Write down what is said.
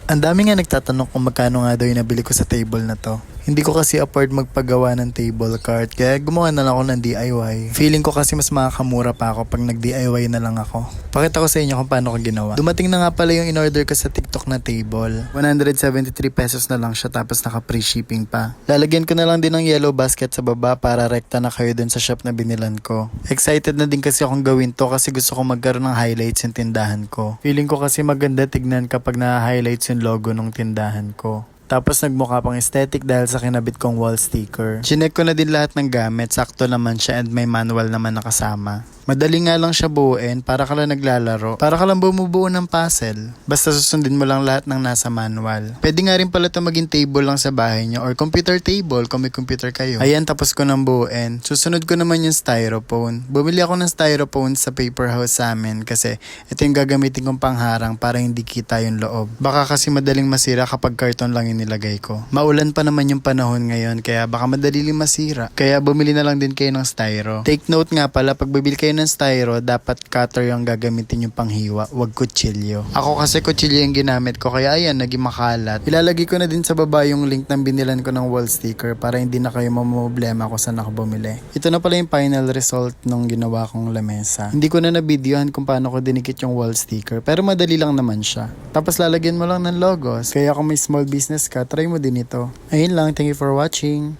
Ang dami nga nagtatanong kung magkano nga daw yung nabili ko sa table na to. Hindi ko kasi afford magpagawa ng table cart kaya gumawa na lang ako ng DIY. Feeling ko kasi mas makakamura pa ako pag nag-DIY na lang ako. Pakita ko sa inyo kung paano ko ginawa. Dumating na nga pala yung in-order ko sa TikTok na table. 173 pesos na lang siya tapos naka-free shipping pa. Lalagyan ko na lang din ng yellow basket sa baba para rekta na kayo dun sa shop na binilan ko. Excited na din kasi akong gawin to kasi gusto ko magkaroon ng highlights yung tindahan ko. Feeling ko kasi maganda tignan kapag na-highlights yung logo ng tindahan ko. Tapos nagmukha pang aesthetic dahil sa kinabit kong wall sticker. Chinek ko na din lahat ng gamit, sakto naman siya and may manual naman nakasama. Madali nga lang siya buuin para ka lang naglalaro. Para ka lang bumubuo ng puzzle. Basta susundin mo lang lahat ng nasa manual. Pwede nga rin pala ito maging table lang sa bahay nyo or computer table kung may computer kayo. Ayan, tapos ko nang buuin. Susunod ko naman yung styrofoam. Bumili ako ng styrofoam sa paper house sa amin kasi ito yung gagamitin kong pangharang para hindi kita yung loob. Baka kasi madaling masira kapag karton lang yung nilagay ko. Maulan pa naman yung panahon ngayon kaya baka madaling masira. Kaya bumili na lang din kayo ng styro. Take note nga pala, pag bibili kayo ng styro, dapat cutter yung gagamitin yung panghiwa, wag kutsilyo. Ako kasi kutsilyo yung ginamit ko kaya ayan, naging makalat. Ilalagay ko na din sa baba yung link ng binilan ko ng wall sticker para hindi na kayo mamproblema kung saan ako bumili. Ito na pala yung final result nung ginawa kong lamesa. Hindi ko na na-videohan kung paano ko dinikit yung wall sticker pero madali lang naman siya. Tapos lalagyan mo lang ng logos. Kaya kung may small business ka, try mo din ito. Ayun lang, thank you for watching.